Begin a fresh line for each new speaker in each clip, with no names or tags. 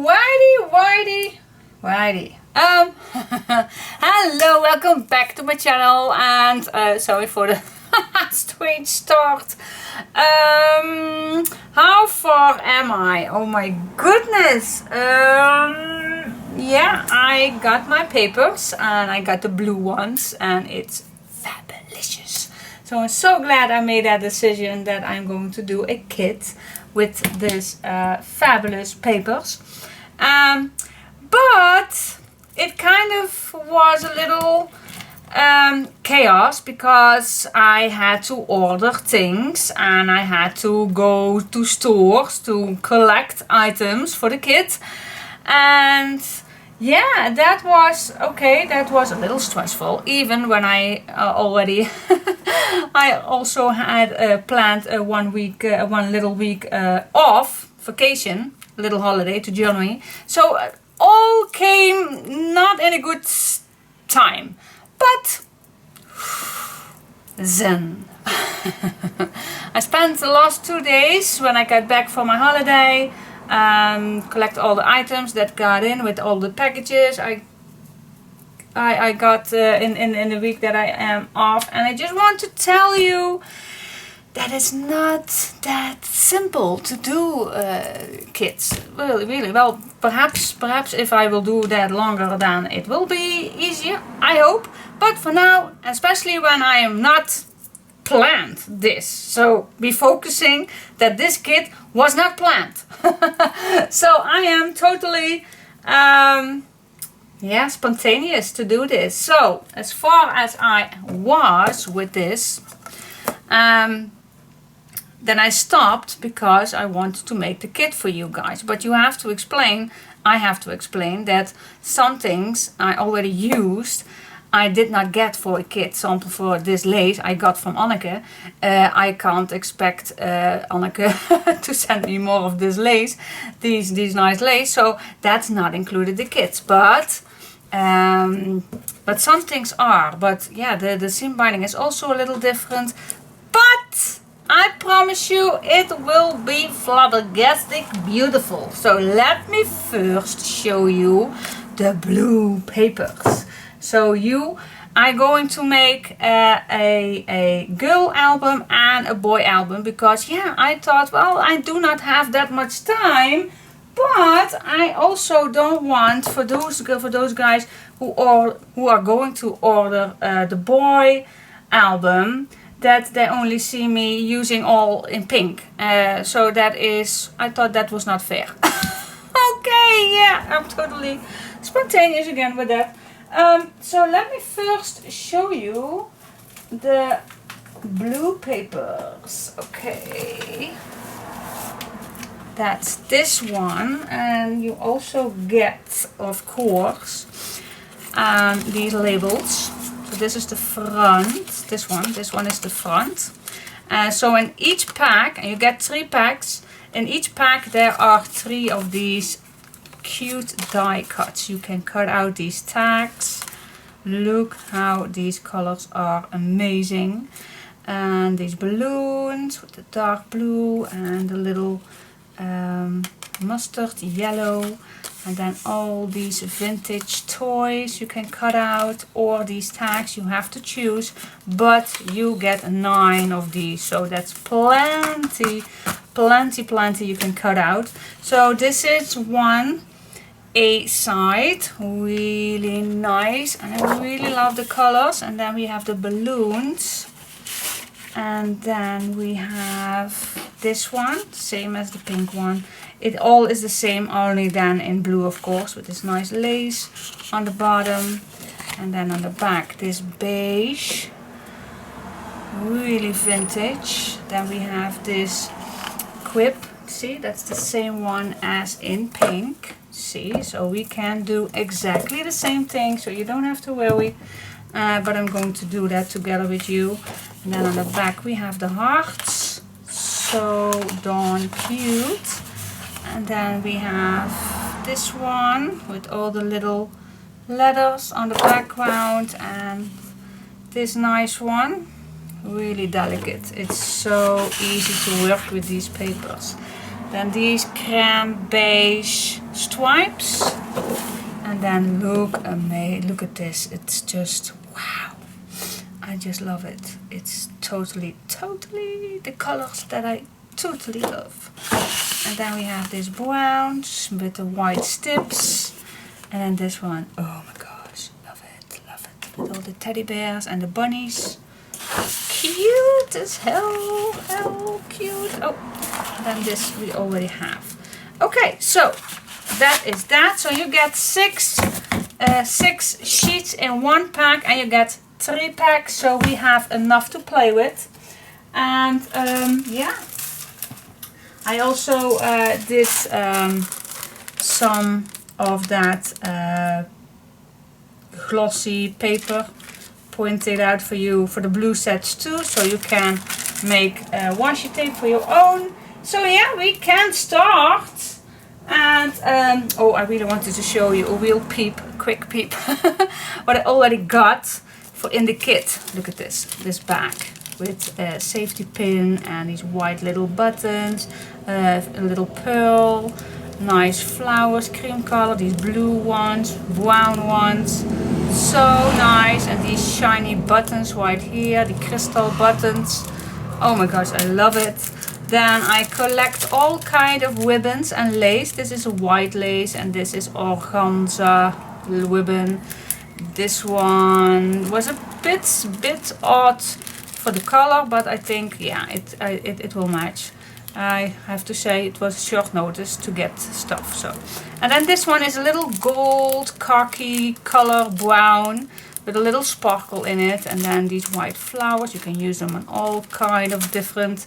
Alrighty. Hello, welcome back to my channel, and sorry for the strange start. How far am I? Oh my goodness. Yeah, I got my papers and I got the blue ones and it's fabulous. So I'm so glad I made that decision that I'm going to do a kit with this fabulous papers. But it kind of was a little chaos because I had to order things and I had to go to stores to collect items for the kit. And yeah, that was okay. That was a little stressful, even when I already I also had planned one little week off vacation, little holiday to Germany. So all came not in a good time, but zen. I spent the last 2 days when I got back from my holiday collect all the items that got in with all the packages I got in the week that I am off, and I just want to tell you that it's not that simple to do kits. Really. Well, perhaps if I will do that longer, then it will be easier, I hope. But for now, especially when I am not planned this, so be focusing that this kit was not planned. So I am totally spontaneous to do this. So as far as I was with this, then I stopped because I wanted to make the kit for you guys. But you have to explain, I have to explain that some things I already used I did not get for a kit. Sample for this lace I got from Anneke. I can't expect Anneke to send me more of this lace, these nice lace. So that's not included the kits. But some things are. But yeah, the seam binding is also a little different. But I promise you it will be flabbergastic beautiful. So let me first show you the blue papers. So you are going to make a girl album and a boy album because yeah, I thought, well, I do not have that much time, but I also don't want for those guys who are going to order the boy album that they only see me using all in pink. So that is, I thought that was not fair. Okay, yeah, I'm totally spontaneous again with that. So let me first show you the blue papers. Okay, that's this one, and you also get, of course, these labels. So this is the front. This one is the front. So in each pack, and you get 3 packs. In each pack there are 3 of these cute die cuts. You can cut out these tags. Look how these colors are amazing. And these balloons with the dark blue and the little mustard yellow. And then all these vintage toys you can cut out, or these tags you have to choose. But you get 9 of these, so that's plenty you can cut out. So this is one A side, really nice, and I really love the colors. And then we have the balloons, and then we have this one, same as the pink one. It all is the same, only then in blue, of course, with this nice lace on the bottom. And then on the back, this beige, really vintage. Then we have this quip. See, that's the same one as in pink. See, so we can do exactly the same thing, so you don't have to worry. But I'm going to do that together with you. And then on the back we have the hearts, so darn cute. And then we have this one with all the little letters on the background, and this nice one, really delicate. It's so easy to work with these papers. Then these creme beige stripes. And then look at this. It's just wow. I just love it. It's totally the colors that I totally love. And then we have this browns with the white tips. And then this one, oh my gosh, love it. With all the teddy bears and the bunnies. Cute as hell, cute. Oh, and then this we already have. Okay, so that is that. So you get six sheets in one pack, and you get 3 packs. So we have enough to play with. And yeah, I also did some of that glossy paper pointed out for you for the blue sets too, so you can make washi tape for your own. So yeah, we can start. And oh, I really wanted to show you a real quick peep what I already got for in the kit. Look at this bag with a safety pin and these white little buttons, a little pearl, nice flowers, cream color, these blue ones, brown ones, so nice, and these shiny buttons right here, the crystal buttons. Oh my gosh, I love it. Then I collect all kind of ribbons and lace. This is a white lace and this is organza ribbon. This one was a bit odd for the color, but I think yeah, it will match. I have to say it was short notice to get stuff. So, and then this one is a little gold khaki color brown with a little sparkle in it, and then these white flowers. You can use them on all kind of different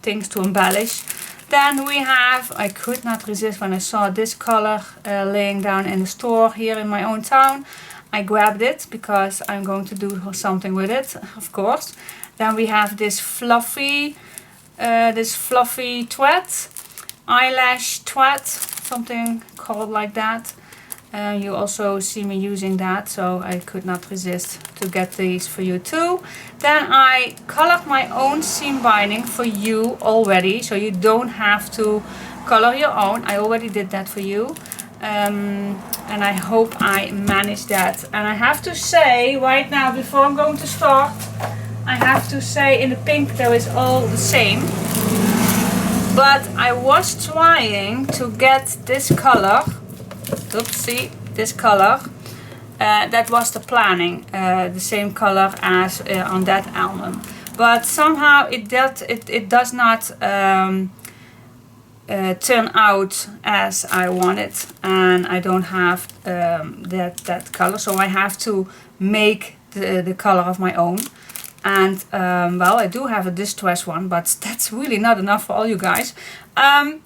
things to embellish. Then we have, I could not resist when I saw this color laying down in the store here in my own town. I grabbed it because I'm going to do something with it, of course. Then we have this fluffy thread, eyelash thread, something called like that. You also see me using that, so I could not resist to get these for you too. Then I colored my own seam binding for you already, so you don't have to color your own. I already did that for you. And I hope I managed that. And I have to say right now, before I'm going to start, I have to say in the pink there is all the same. But I was trying to get this color. Oops, see, this color. That was the planning, the same color as on that album. But somehow it does not turn out as I want it, and I don't have that color, so I have to make the color of my own. And well, I do have a distress one, but that's really not enough for all you guys.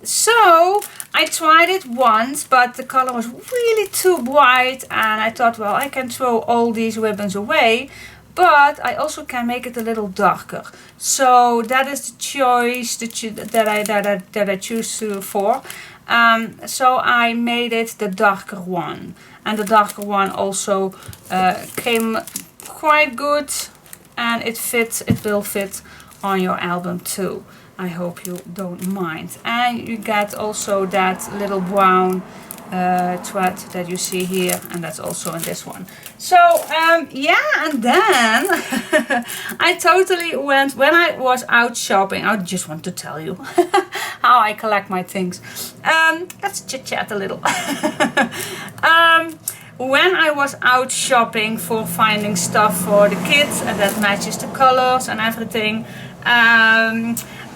So I tried it once, but the color was really too bright, and I thought, well, I can throw all these ribbons away, but I also can make it a little darker. So that is the choice that I choose for. So I made it the darker one, and the darker one also came quite good, and it will fit on your album too. I hope you don't mind. And you get also that little brown thread that you see here, and that's also in this one. So yeah, and then I totally went, when I was out shopping, I just want to tell you how I collect my things. Let's chit chat a little. When I was out shopping for finding stuff for the kids and that matches the colors and everything,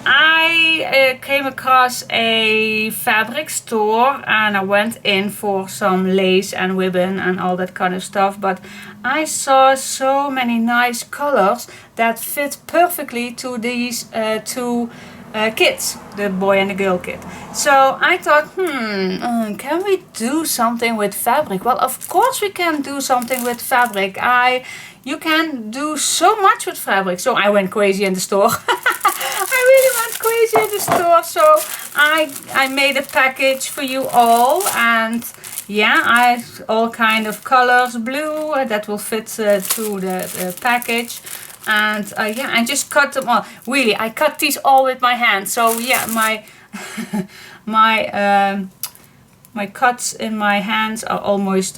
I came across a fabric store, and I went in for some lace and ribbon and all that kind of stuff, but I saw so many nice colors that fit perfectly to these two kids, the boy and the girl kit. So I thought, can we do something with fabric? Well, of course we can do something with fabric. You can do so much with fabric. So I went crazy in the store. I really went crazy in the store. So I made a package for you all, and yeah, I have all kind of colors, blue that will fit to the package. And yeah, I just cut them all. Really, I cut these all with my hand. So yeah, my My cuts in my hands are almost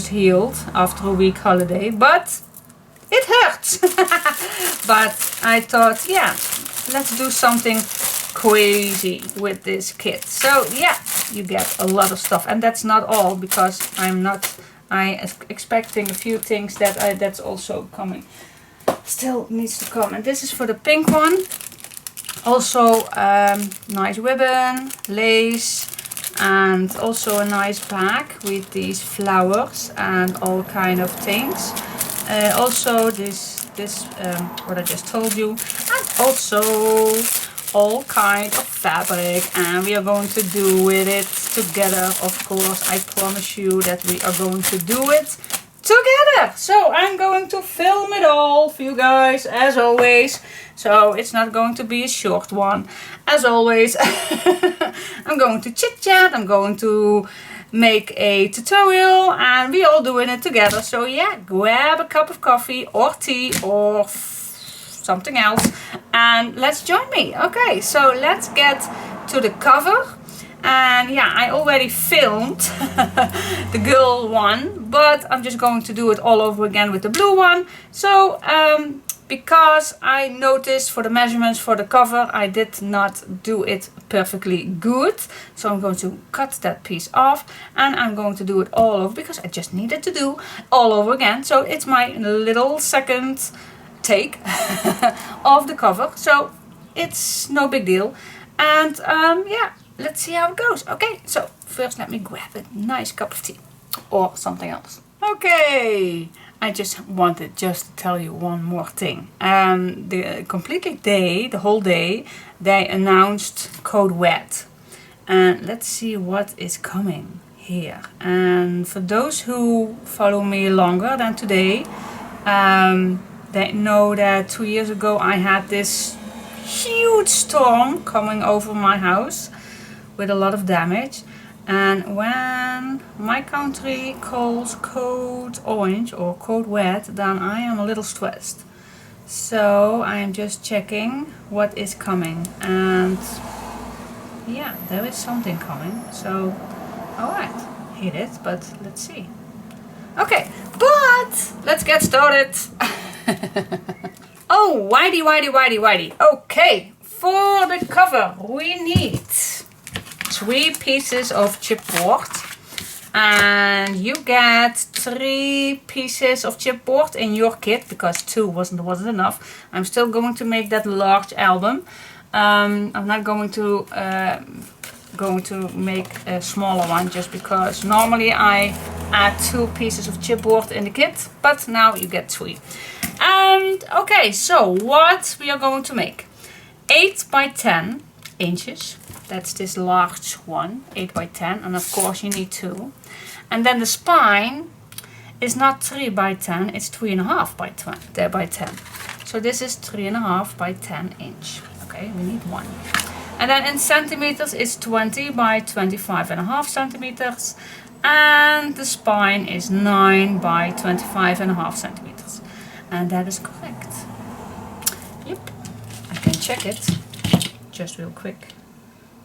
healed after a week holiday, but it hurts. But I thought, yeah, let's do something crazy with this kit. So yeah, you get a lot of stuff, and that's not all, because I expecting a few things that's also coming. Still needs to come, and this is for the pink one. Also nice ribbon, lace, and also a nice bag with these flowers and all kind of things. Also this what I just told you, and also all kind of fabric, and we are going to do with it together. Of course, I promise you that we are going to do it together. So I'm going to film it all for you guys as always, so it's not going to be a short one as always. I'm going to chit chat, I'm going to make a tutorial, and we all doing it together. So yeah, grab a cup of coffee or tea or something else and let's join me. Okay, so let's get to the cover. And yeah, I already filmed the girl one, but I'm just going to do it all over again with the blue one. So because I noticed for the measurements for the cover I did not do it perfectly good, so I'm going to cut that piece off and I'm going to do it all over, because I just needed to do all over again. So it's my little second take of the cover, so it's no big deal. And yeah, let's see how it goes. Okay, so first let me grab a nice cup of tea or something else. Okay, I just wanted to tell you one more thing. The whole day, they announced Code Red. And let's see what is coming here. And for those who follow me longer than today, they know that 2 years ago I had this huge storm coming over my house with a lot of damage. And when my country calls code orange or code red, then I am a little stressed. So I am just checking what is coming, and yeah, there is something coming. So alright, hate it, but let's see. Okay, but let's get started. Oh, whitey. Okay, for the cover we need 3 pieces of chipboard, and you get 3 pieces of chipboard in your kit, because 2 wasn't enough. I'm still going to make that large album. I'm not going to make a smaller one, just because normally I add 2 pieces of chipboard in the kit, but now you get 3. And okay, so what we are going to make: 8 by 10 inches. That's this large one, 8 by 10, and of course you need 2. And then the spine is not 3 by 10, it's 3.5 by 10. So this is 3.5 by 10 inch. Okay, we need 1. And then in centimeters it's 20 by 25.5 centimeters. And the spine is 9 by 25.5 centimeters. And that is correct. Yep, I can check it just real quick.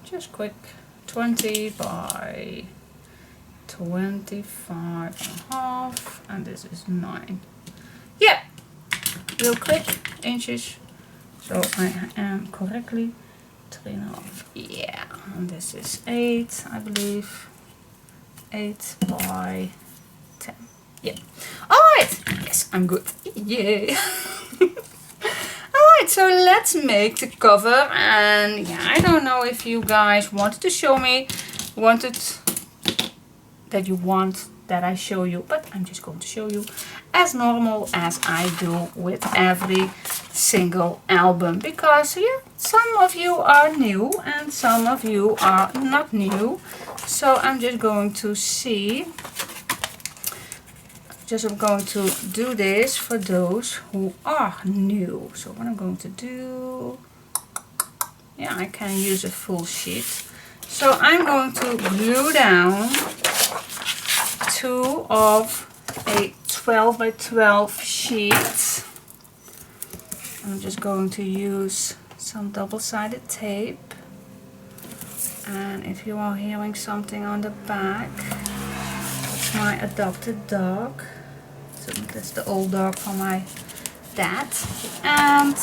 Just quick, 20 by 25.5, and this is 9. Yeah, real quick, inches. So I am correctly 3.5. Yeah, and this is 8, I believe. 8 by 10. Yeah. Alright, yes, I'm good. Yeah. Alright, so let's make the cover. And yeah, I don't know if you guys wanted to show me, that I show you, but I'm just going to show you as normal as I do with every single album, because yeah, some of you are new and some of you are not new. So I'm just going to I'm going to do this for those who are new. So what I'm going to do, yeah, I can use a full sheet. So I'm going to glue down 2 of a 12 by 12 sheet. I'm just going to use some double-sided tape And if you are hearing something on the back, it's my adopted dog. So that's the old dog from my dad. And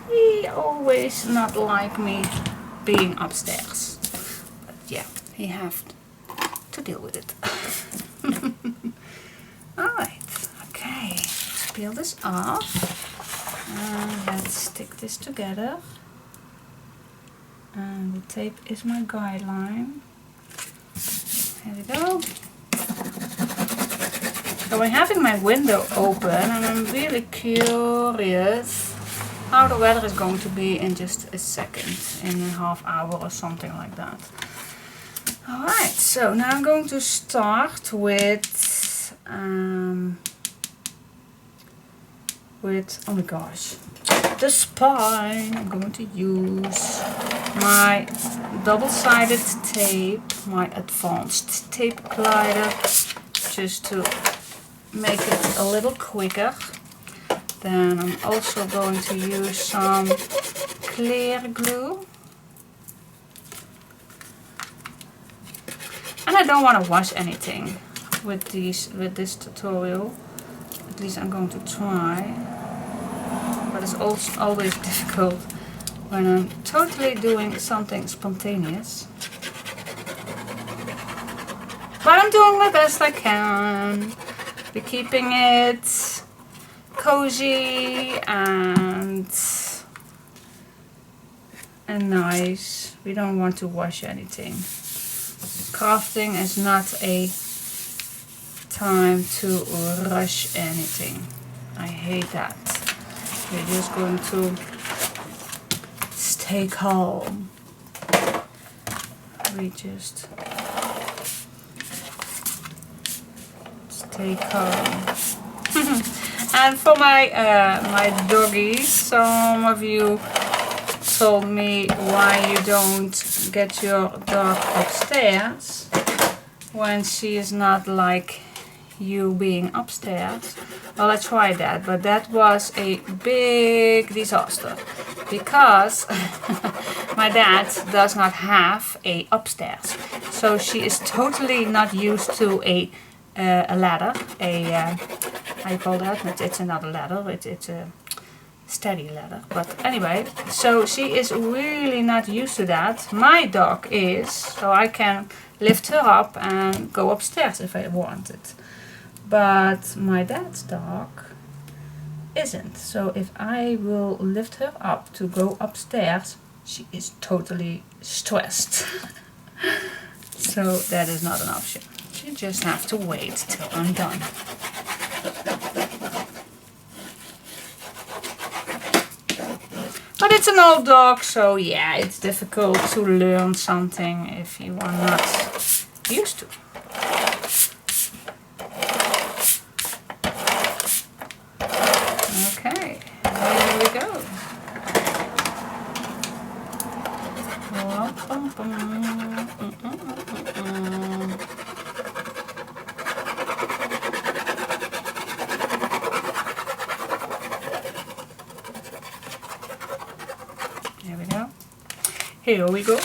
he always not like me being upstairs. But yeah, he have to deal with it. Alright, okay, let's peel this off. And let's stick this together. And the tape is my guideline. Here we go. So I'm having my window open and I'm really curious how the weather is going to be in just a second, in a half hour or something like that. Alright, so now I'm going to start with, oh my gosh, the spine. I'm going to use my double-sided tape, my advanced tape glider, just to make it a little quicker. Then I'm also going to use some clear glue. And I don't want to wash anything with this tutorial. At least I'm going to try. But it's also always difficult when I'm totally doing something spontaneous. But I'm doing my best I can. Be keeping it cozy and nice. We don't want to wash anything. Crafting is not a time to rush anything. I hate that. We're just going to stay calm. We just stay calm. And for my my doggies, some of you told me why you don't get your dog upstairs when she is not like you being upstairs. Well, I tried that, but that was a big disaster because my dad does not have a upstairs, so she is totally not used to a ladder, how you call that? It's another ladder, it's a steady ladder, but anyway, so she is really not used to that. My dog is, so I can lift her up and go upstairs if I wanted. But my dad's dog isn't. So if I will lift her up to go upstairs, she is totally stressed. So that is not an option. You just have to wait till I'm done. But it's an old dog, so yeah, it's difficult to learn something if you are not used to. Okay, there we go. There we go. Here we go.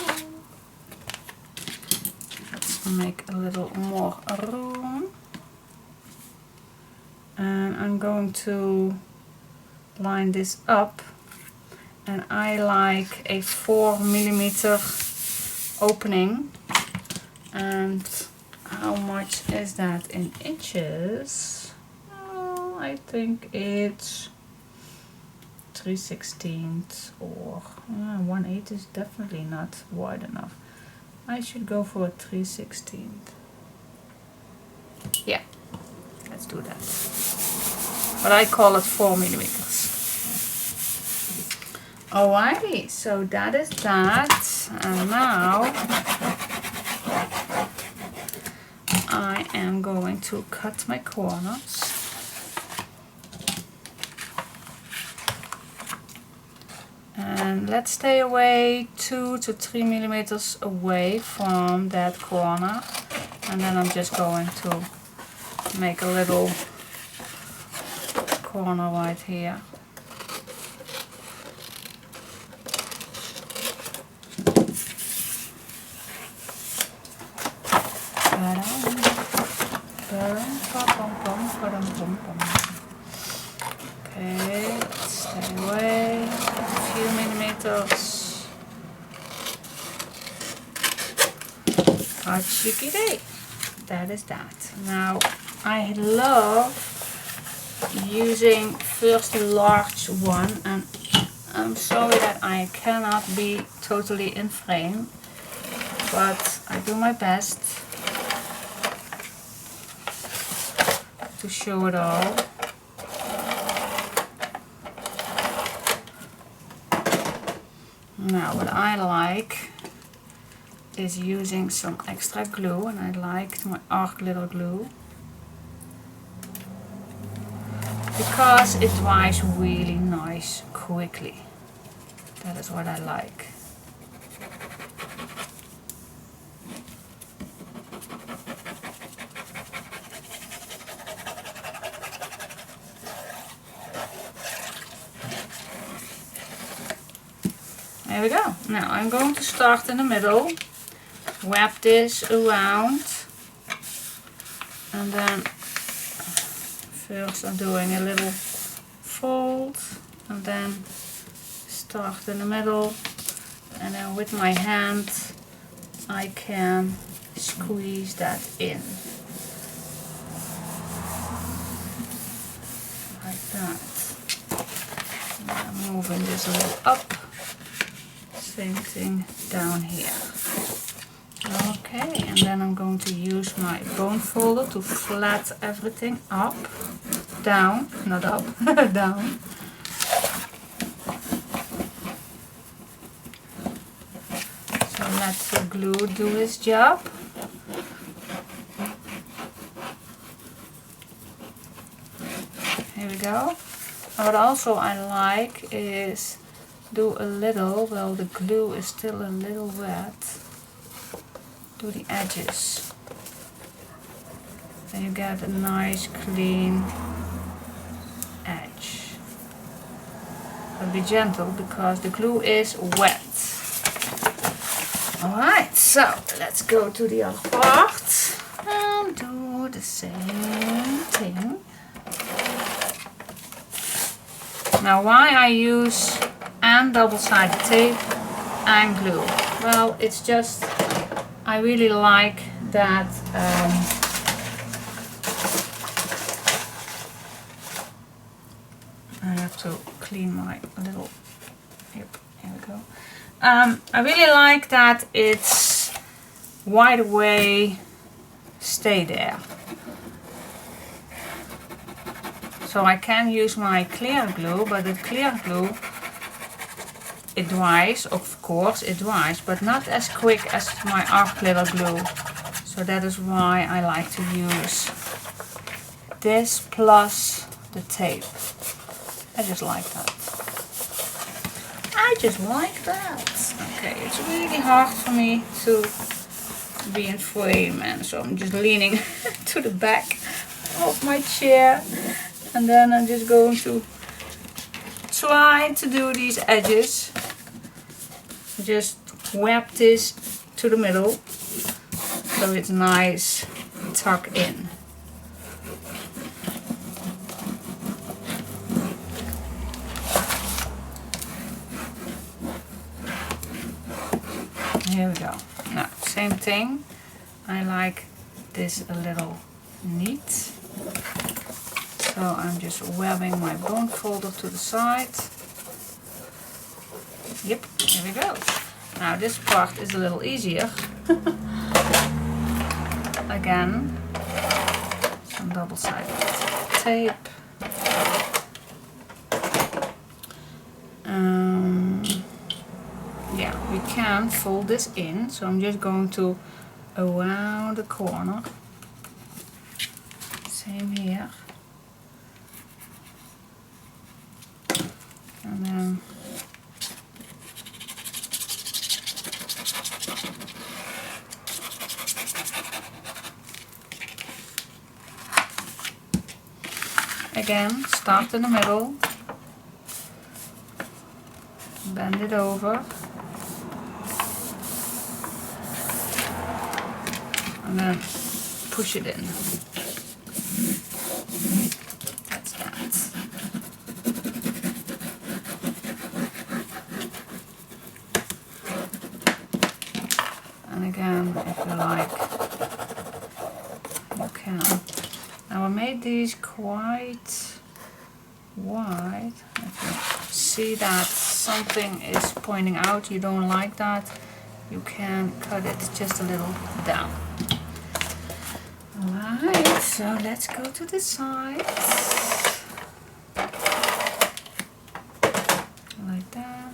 Let's make a little more room. And I'm going to line this up, and I like a 4mm opening. And how much is that in inches? Oh, I think it's 3/16 or 1/8 is definitely not wide enough. I should go for a 3/16. Yeah, let's do that. But I call it 4mm. Alrighty, so that is that. And now I am going to cut my corners. And let's stay away 2 to 3mm away from that corner. And then I'm just going to make a little corner right here. Okay, let's stay away a few millimeters. Hot cheeky day. That is that. Now I love using first the large one, and I'm sorry that I cannot be totally in frame, but I do my best to show it all. Now what I like is using some extra glue, and I like my arc glitter glue because it dries really nice quickly. That is what I like. There we go. Now I'm going to start in the middle, wrap this around, and then first I'm doing a little fold, and then start in the middle, and then with my hand I can squeeze that in like that. And I'm moving this a little up. Same thing down here. Okay, and then I'm going to use my bone folder to flat everything up, down, not up, down. So let the glue do its job. Here we go. What also I like is do a little, well the glue is still a little wet, to the edges. Then you get a nice clean edge. But be gentle because the glue is wet. Alright, so let's go to the other part and do the same thing. Now why I use and double-sided tape and glue? Well, it's just I really like that I have to clean my little, yep, here we go. I really like that it's right away stay there. So I can use my clear glue, but the clear glue, it dries, of course it dries, but not as quick as my arc glitter glue. So that is why I like to use this plus the tape. I just like that. I just like that. Okay, it's really hard for me to be in frame, and so I'm just leaning to the back of my chair, and then I'm just going to try to do these edges. Just wrap this to the middle so it's nice tuck in. Here we go. Now same thing, I like this a little neat, so I'm just webbing my bone folder to the side. Yep, here we go. Now this part is a little easier. Again, some double-sided tape. Yeah, we can fold this in, so I'm just going to around the corner. Same here. And then again, start in the middle, bend it over, and then push it in. if you like, you can. Now I made these quite wide. If you see that something is pointing out, you don't like that, you can cut it just a little down. Alright, so let's go to the sides. Like that.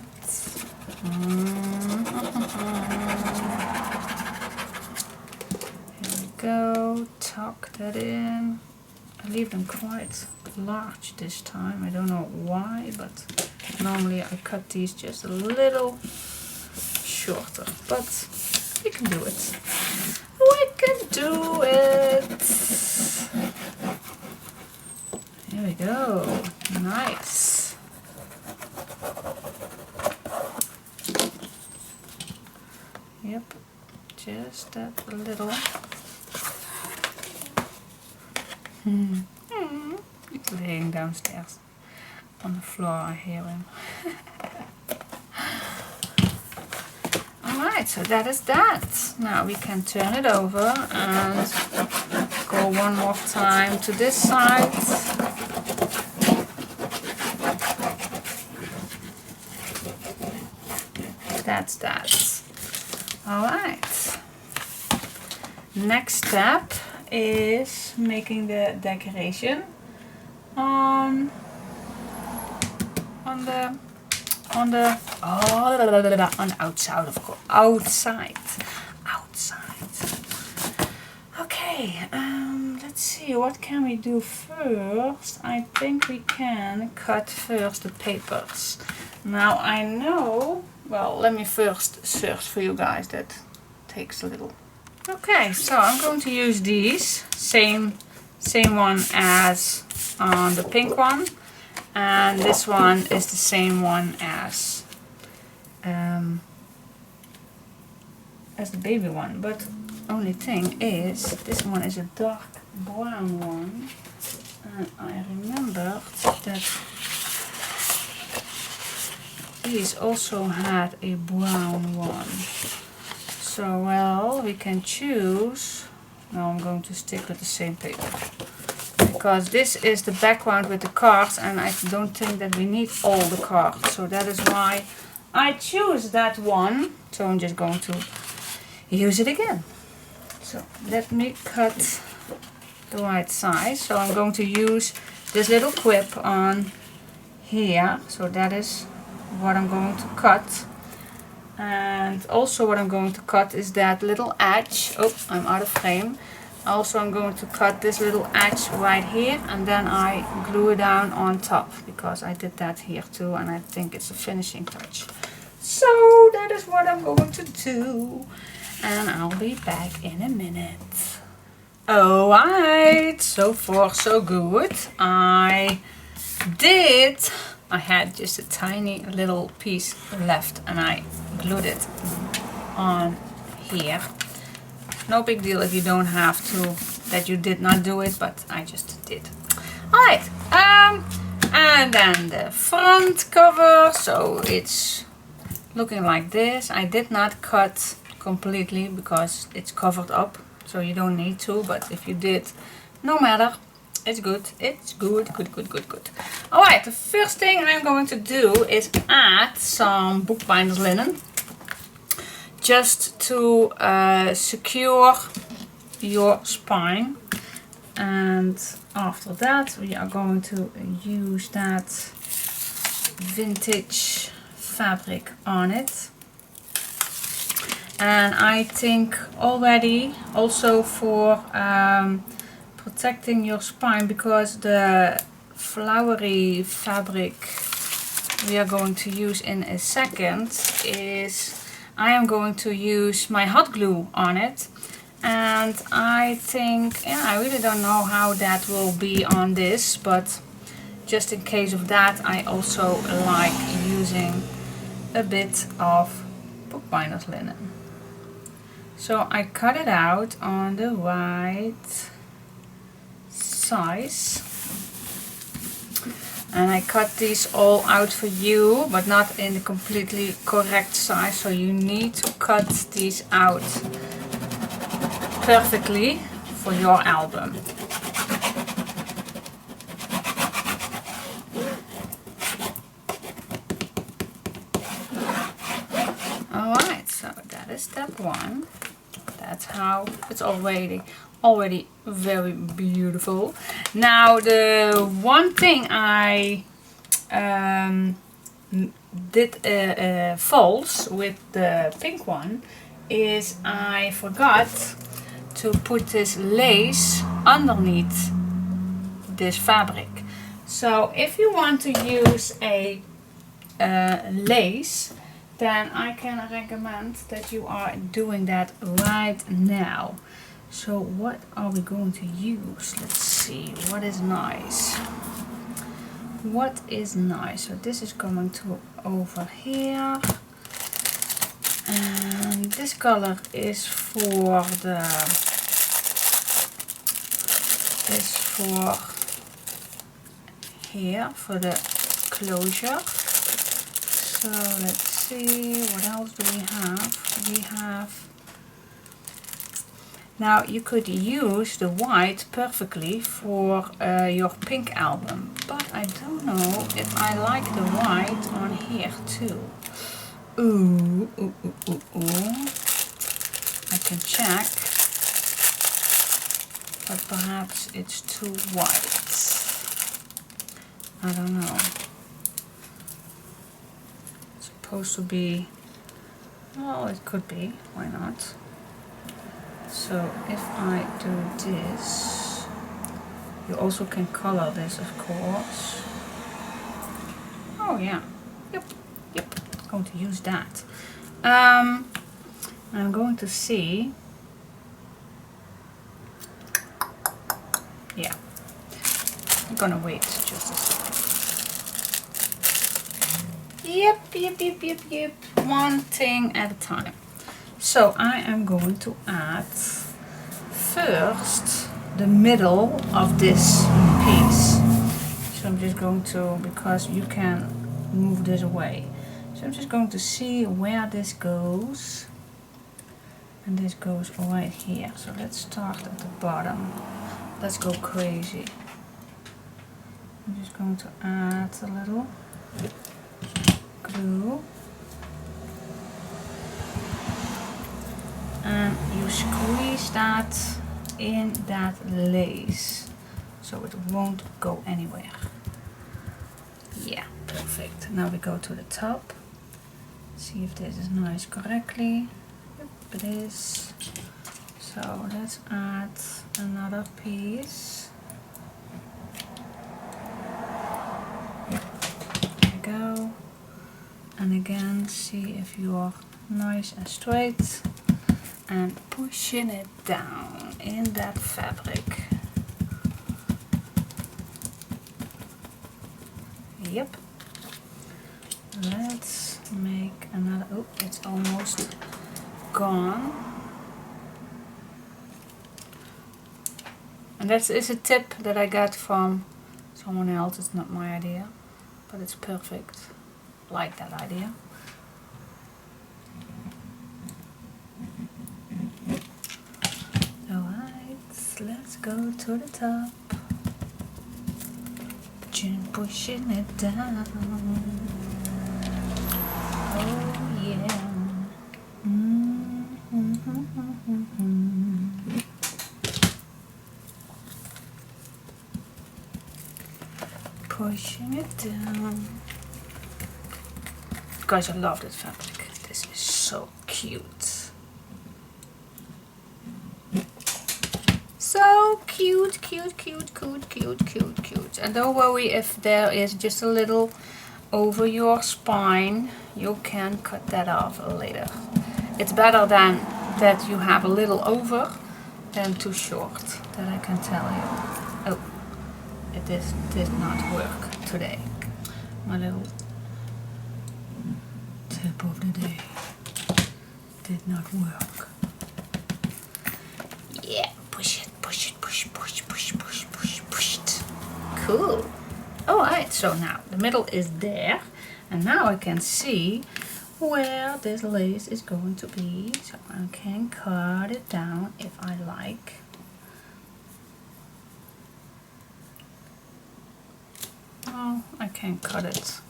Here we go, tuck that in. I leave them quite large this time. I don't know why, but normally I cut these just a little shorter, but we can do it. We can do it. Here we go. Nice. Yep, just that little. He's laying downstairs on the floor. I hear him. Alright, so that is that. Now we can turn it over and go one more time to this side. That's that. Alright. Next step is making the decoration on the outside, of course. Outside. Okay, let's see, what can we do first? I think we can cut first the papers. Now I know, well, let me first search for you guys, that takes a little. Okay, so I'm going to use these, same one as on the pink one, and this one is the same one as the baby one, but only thing is this one is a dark brown one, and I remembered that these also had a brown one. So, well, we can choose. Now I'm going to stick with the same paper, because this is the background with the cards, and I don't think that we need all the cards. So that is why I choose that one. So I'm just going to use it again. So let me cut the right size. So I'm going to use this little quip on here. So that is what I'm going to cut. And also what I'm going to cut is that little edge. Oh, I'm out of frame. Also I'm going to cut this little edge right here, and then I glue it down on top, because I did that here too, and I think it's a finishing touch. So that is what I'm going to do, and I'll be back in a minute. Alright, so far so good. I had just a tiny little piece left, and I glued it on here. No big deal if you don't have to, that you did not do it, but I just did. Alright, and then the front cover, so it's looking like this. I did not cut completely because it's covered up, so you don't need to, but if you did, no matter. It's good. It's good. Alright, the first thing I'm going to do is add some bookbinder's linen, just to secure your spine. And after that we are going to use that vintage fabric on it. And I think already also for protecting your spine, because the flowery fabric we are going to use in a second is, I am going to use my hot glue on it. And I think, yeah, I really don't know how that will be on this, but just in case of that, I also like using a bit of bookbinder's linen. So I cut it out on the right size, and I cut these all out for you, but not in the completely correct size, so you need to cut these out perfectly for your album. Alright, so that is step one. That's how it's already very beautiful. Now the one thing I did false with the pink one is I forgot to put this lace underneath this fabric. So if you want to use a lace, then I can recommend that you are doing that right now. So what are we going to use? Let's see, what is nice. What is nice? So this is coming to over here. And this color is for the here for the closure. So let's see, what else do we have? We have, now you could use the white perfectly for your pink album, but I don't know if I like the white on here too. Ooh. I can check, but perhaps it's too white. I don't know. It's supposed to be, well, it could be, why not? So if I do this, you also can color this, of course. Oh yeah, yep, going to use that. I'm going to see, yeah, I'm gonna wait just a second. Yep, one thing at a time. So I am going to add first the middle of this piece. So I'm just going to, because you can move this away. So I'm just going to see where this goes. And this goes right here. So let's start at the bottom. Let's go crazy. I'm just going to add a little glue. And you squeeze that in that lace so it won't go anywhere. Yeah, perfect. Now we go to the top. See if this is nice correctly. Yep, it is. So let's add another piece. There we go. And again, see if you're nice and straight. And pushing it down in that fabric. Yep. Let's make another, oh, it's almost gone. And that is a tip that I got from someone else. It's not my idea, but it's perfect. Like that idea. Let's go to the top. Pushing it down. Oh yeah. Pushing it down. Guys, I love this fabric. This is so cute. So cute. And don't worry if there is just a little over your spine. You can cut that off later. It's better than that you have a little over than too short. That I can tell you. Oh, it did not work today. My little tip of the day did not work. Yeah, push it. Push it. Cool. Alright, so now the middle is there. And now I can see where this lace is going to be. So I can cut it down if I can cut it.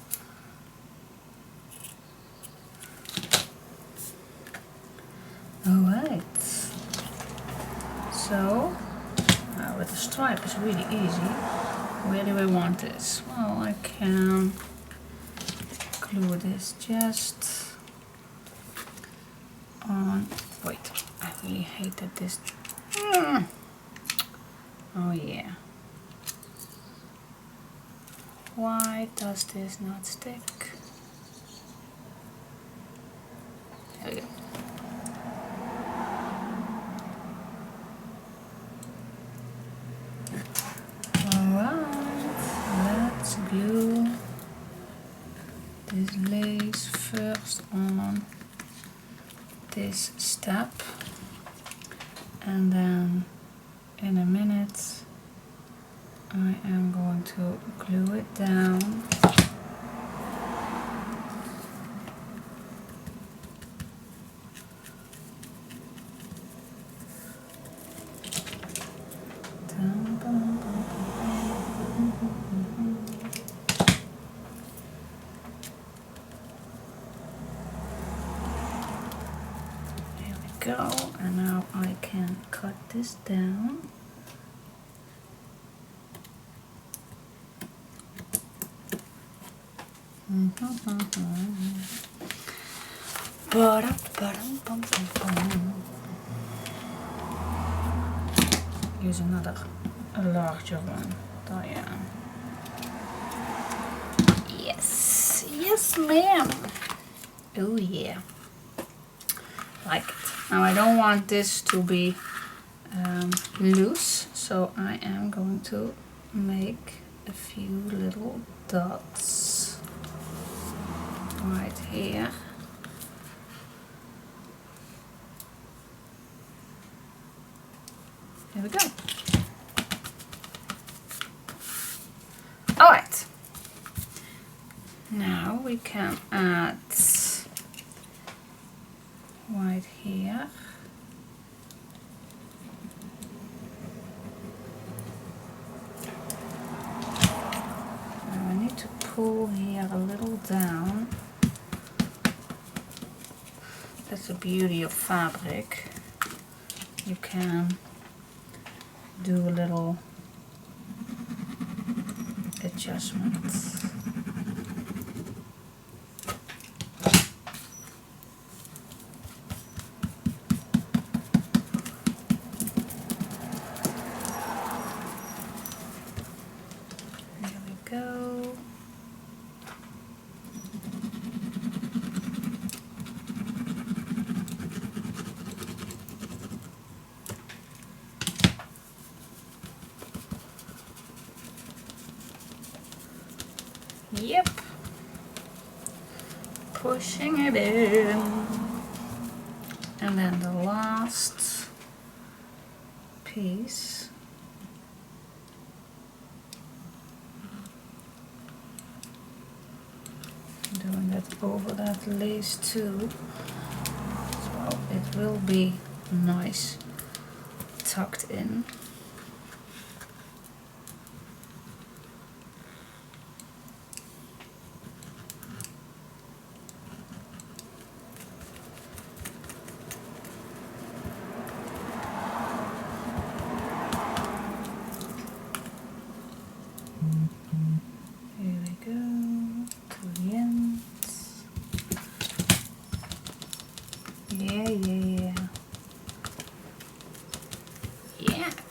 Alright. So, now with the stripe is really easy. Where do we want this? Well, I can glue this just on. Wait, I really hate that this. Oh yeah. Why does this not stick? There we go. Let's glue this lace first on this step, and then in a minute I am going to glue it down. Go, and now I can cut this down. Use another, a larger one, Diane. Yes, yes ma'am. Oh yeah, like it. Now I don't want this to be loose, so I am going to make a few little dots right here. There we go. Alright. Now we can add right here. Now I need to pull here a little down. That's the beauty of fabric. You can do a little adjustments. There we go. Yep, pushing it in, and then the last piece, doing that over that lace too, so it will be nice tucked in.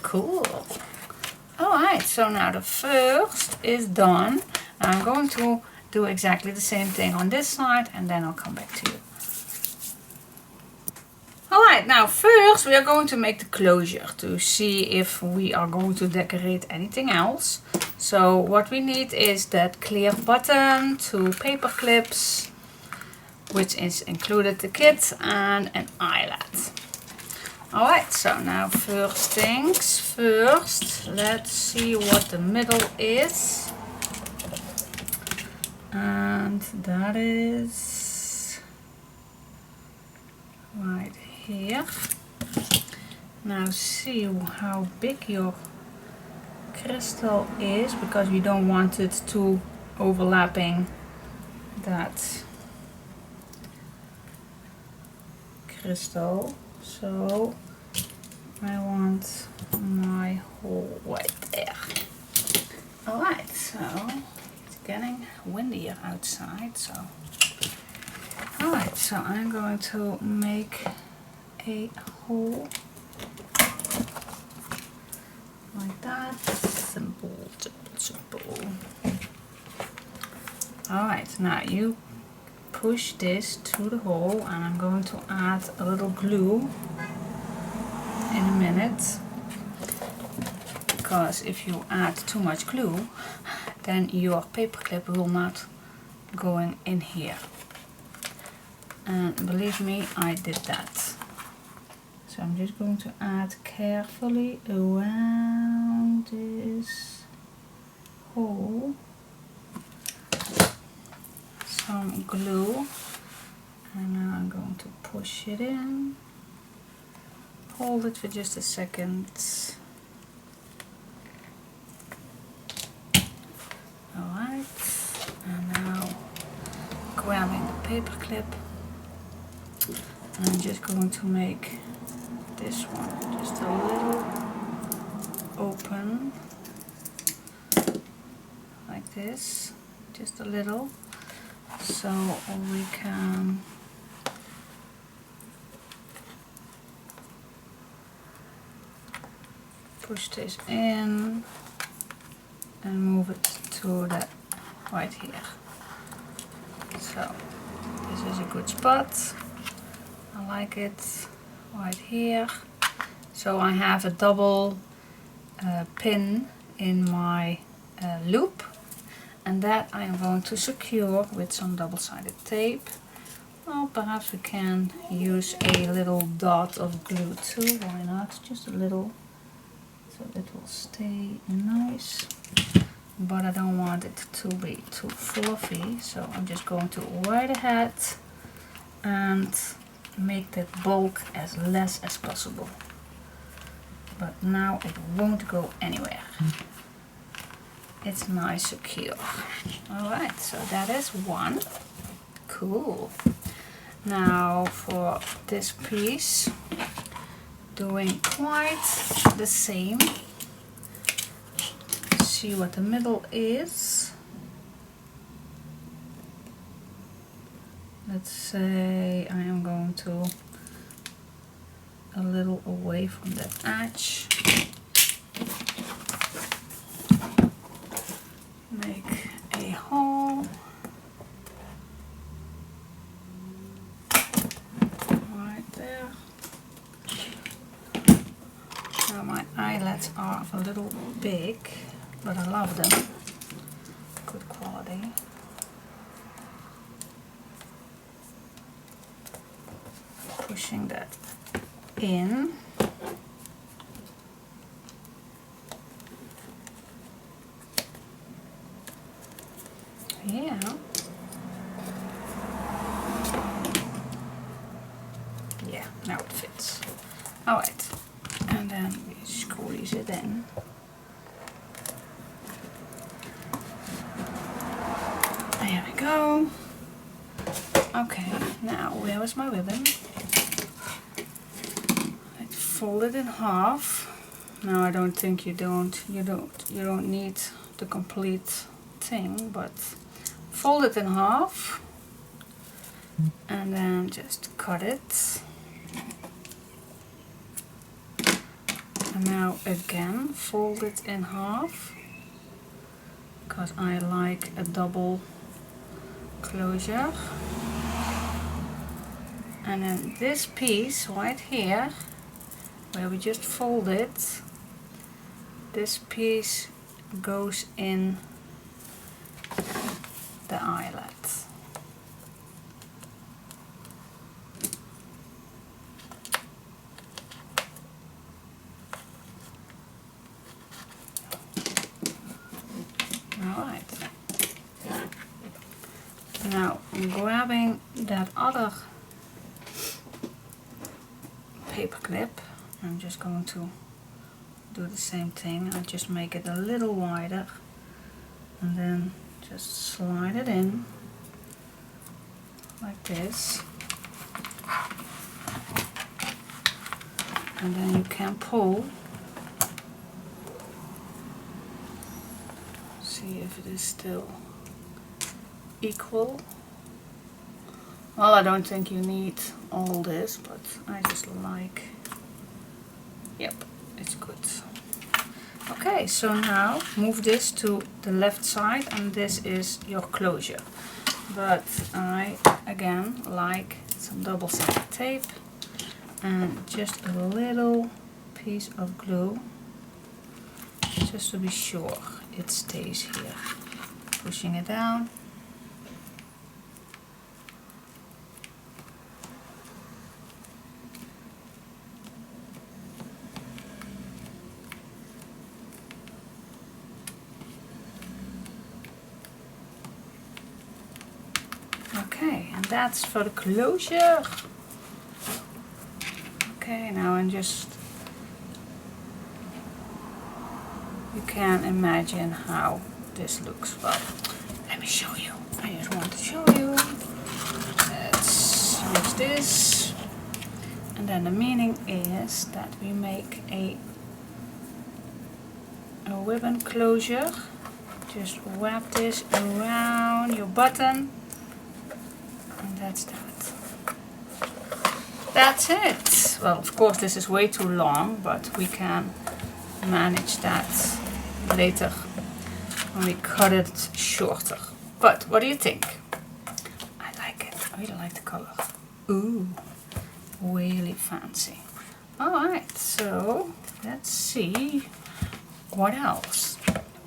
Cool. Alright, so now the first is done. I'm going to do exactly the same thing on this side, and then I'll come back to you. Alright, now first we are going to make the closure to see if we are going to decorate anything else. So what we need is that clear button, 2 paper clips, which is included the kit, and an eyelet. Alright, so now first things first, let's see what the middle is. And that is right here. Now see how big your crystal is, because we don't want it to overlapping that crystal. So I want my hole right there. Alright, so it's getting windier outside, so alright, so I'm going to make a hole like that. Simple, simple, simple. Alright, now you push this to the hole, and I'm going to add a little glue in a minute, because if you add too much glue, then your paperclip will not go in here. And believe me, I did that. So I'm just going to add carefully around this hole some glue, and now I'm going to push it in. Hold it for just a second. Alright, and now grabbing the paper clip, and I'm just going to make this one just a little open, like this, just a little, so we can push this in and move it to that right here. So this is a good spot. I like it right here. So I have a double pin in my loop, and that I am going to secure with some double-sided tape. Well, perhaps we can use a little dot of glue too, why not? Just a little, so it will stay nice. But I don't want it to be too fluffy, so I'm just going to right ahead and make that bulk as less as possible. But now it won't go anywhere. It's nice secure. Alright, so that is one. Cool. Now for this piece, doing quite the same. See what the middle is. Let's say I am going to a little away from that edge. Make a hole right there. Now my eyelets are a little big, but I love them. Good quality. Pushing that in. Yeah. Yeah, now it fits. Alright. And then we squeeze it in. There we go. Okay, now where is my ribbon? Let's fold it in half. Now I don't think you don't need the complete thing, but fold it in half and then just cut it. And now again fold it in half, because I like a double closure. And then this piece right here, where we just fold it, this piece goes in the eyelet. Alright. Now I'm grabbing that other paper clip. I'm just going to do the same thing. I just make it a little wider and then just slide it in like this, and then you can pull. See if it is still equal. Well, I don't think you need all this, but I just like, yep, it's good. Okay, so now move this to the left side, and this is your closure. But I again like some double-sided tape and just a little piece of glue, just to be sure it stays here. Pushing it down. Okay, and that's for the closure. Okay, now I'm just, you can imagine how this looks. Well, let me show you. I just want to show you. Let's use this. And then the meaning is that we make a ribbon closure. Just wrap this around your button. And that's that. That's it. Well, of course this is way too long, but we can manage that later when we cut it shorter. But what do you think? I like it. I really like the color. Ooh, really fancy. Alright, so let's see what else.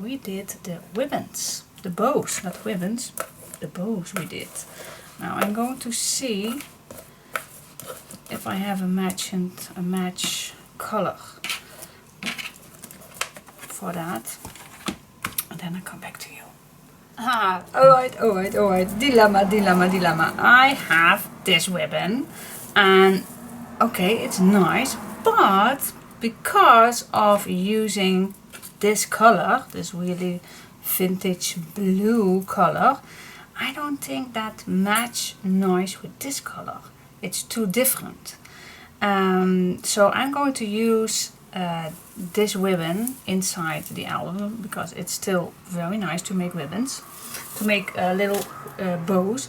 We did the ribbons, the bows, not ribbons, the bows we did. Now I'm going to see if I have a match color for that, and then I come back to you. Alright, dilemma. I have this ribbon, and okay, it's nice, but because of using this color, this really vintage blue color, I don't think that match nice with this color. It's too different. So I'm going to use this ribbon inside the album because it's still very nice to make ribbons, to make little bows.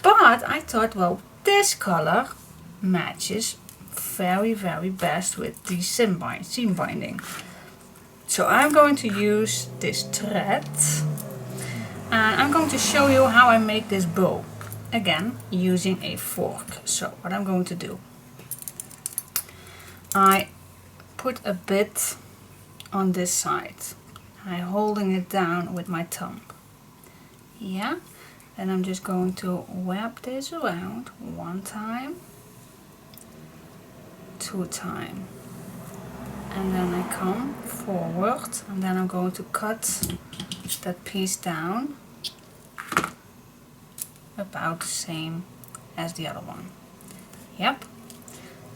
But I thought, well, this color matches very best with the seam binding. So I'm going to use this thread. And I'm going to show you how I make this bow, again using a fork. So what I'm going to do, I put a bit on this side. I'm holding it down with my thumb. Yeah, then I'm just going to wrap this around one time, two times, and then I come forward, and then I'm going to cut that piece down about the same as the other one. Yep.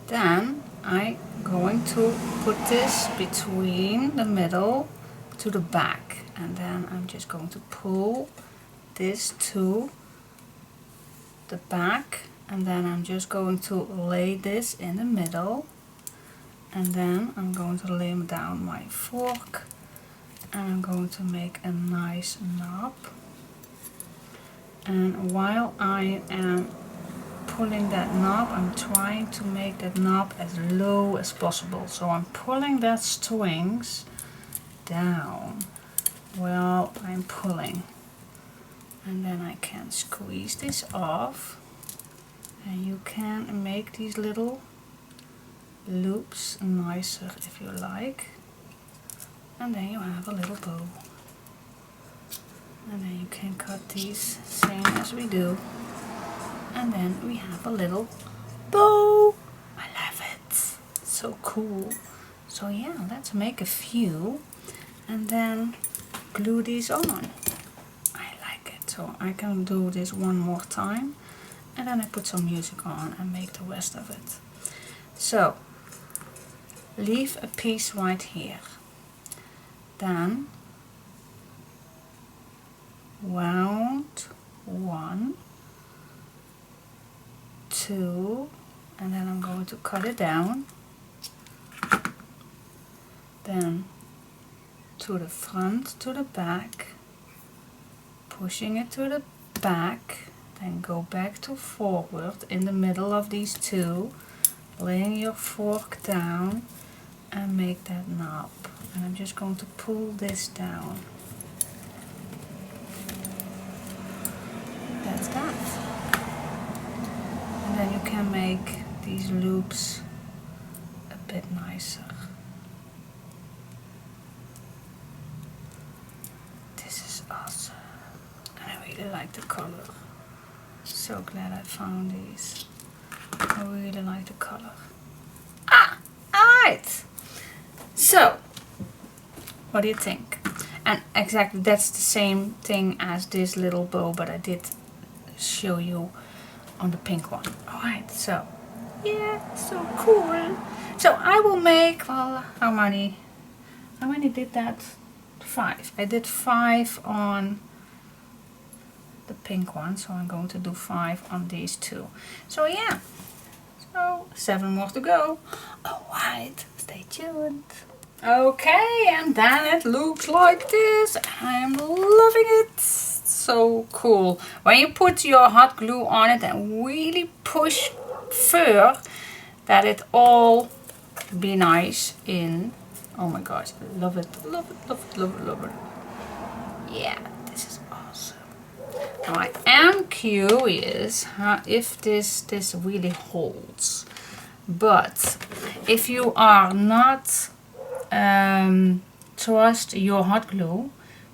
Then I'm going to put this between the middle to the back, and then I'm just going to pull this to the back, and then I'm just going to lay this in the middle, and then I'm going to lay down my fork, and I'm going to make a nice knob. And while I am pulling that knob, I'm trying to make that knob as low as possible. So I'm pulling that strings down while I'm pulling. And then I can squeeze this off. And you can make these little loops nicer if you like. And then you have a little bow. And then you can cut these same as we do. And then we have a little bow. I love it. So cool. So yeah, let's make a few and then glue these on. I like it. So I can do this one more time, and then I put some music on and make the rest of it. So leave a piece right here. Then wound 1, 2, and then I'm going to cut it down, then to the front, to the back, pushing it to the back, then go back to forward in the middle of these two, laying your fork down and make that knob. And I'm just going to pull this down. That's that. And then you can make these loops a bit nicer. This is awesome. And I really like the color. So glad I found these. I really like the color. Alright. So, what do you think? And exactly that's the same thing as this little bow, but I did show you on the pink one. Alright, so yeah, so cool. So I will make, well, how many did that? 5. I did 5 on the pink one, so I'm going to do 5 on these two. So yeah, so 7 more to go. Alright, stay tuned. Okay, and then it looks like this. I'm loving it. So cool. When you put your hot glue on it and really push fur that it all be nice in. Oh my gosh, I love it, love it, love it, love it, love it. Yeah, this is awesome. Now I am curious if this really holds. But if you are not trust your hot glue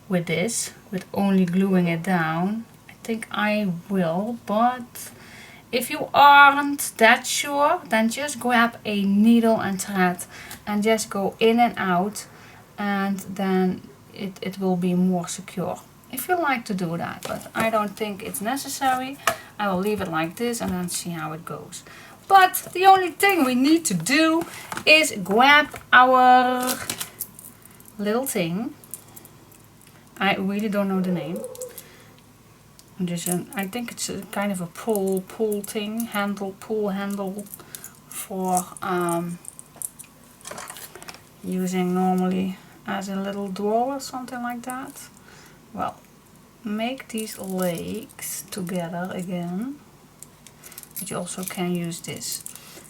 with this, with only gluing it down, I think I will. But if you aren't that sure, then just grab a needle and thread and just go in and out, and then it will be more secure if you like to do that. But I don't think it's necessary. I will leave it like this and then see how it goes. But the only thing we need to do is grab our little thing. I really don't know the name. I think it's a kind of a pull thing, pull handle for using normally as a little drawer or something like that. Well, make these legs together again. But you also can use this.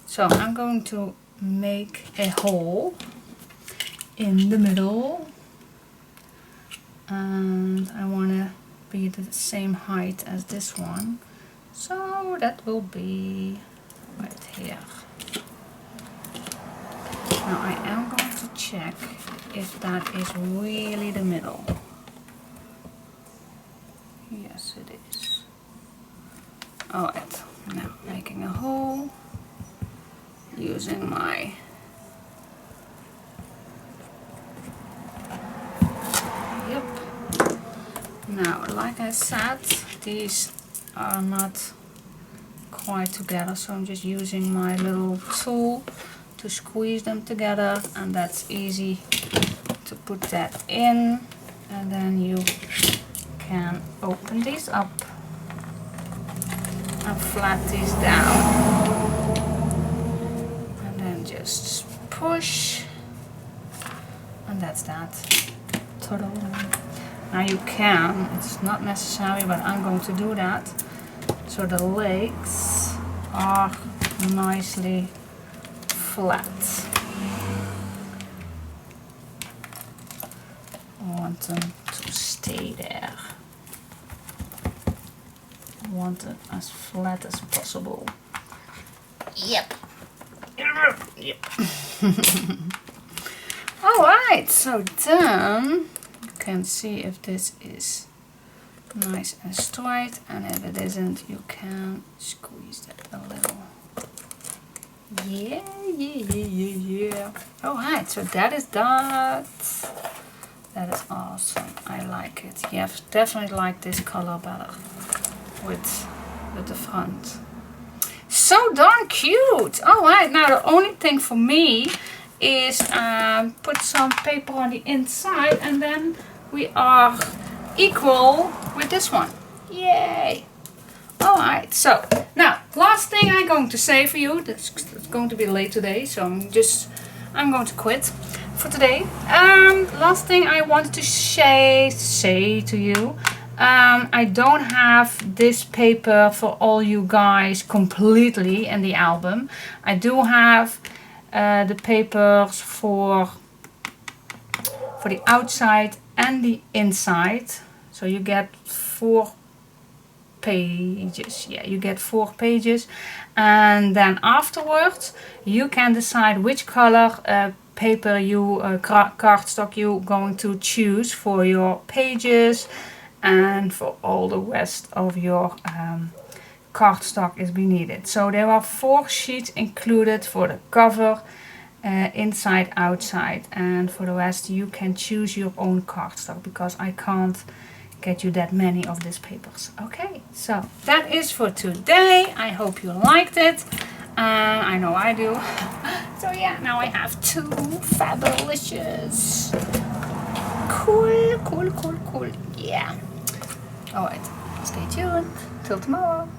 So I'm going to make a hole in the middle, and I want to be the same height as this one, so that will be right here. Now I am going to check if that is really the middle. Yes, it is. Alright. Now making a hole using my Now, like I said, these are not quite together, so I'm just using my little tool to squeeze them together, and that's easy to put that in, and then you can open these up and flat these down, and then just push, and that's that. Ta-da. Now you can, it's not necessary, but I'm going to do that so the legs are nicely flat. I want them to stay there. I want it as flat as possible. Yep. Yep. Alright, so then you can see if this is nice and straight, and if it isn't, you can squeeze that a little. Yeah. Alright, so that is that. That is awesome. I like it. You have definitely like this color better with the front. So darn cute. Alright, now the only thing for me is put some paper on the inside, and then we are equal with this one. Yay! Alright, so now last thing I'm going to say for you, it's going to be late today, so I'm going to quit for today. Last thing I wanted to say to you, I don't have this paper for all you guys completely in the album. I do have the papers for the outside and the inside. So you get 4 pages. Yeah, you get 4 pages, and then afterwards you can decide which color paper you cardstock you going to choose for your pages and for all the rest of your cardstock is be needed. So there are 4 sheets included for the cover, inside, outside, and for the rest you can choose your own cardstock because I can't get you that many of these papers. Okay, so that is for today. I hope you liked it. I know I do. So yeah, now I have 2 fabulous. Cool. Yeah. Alright, stay tuned. Till tomorrow.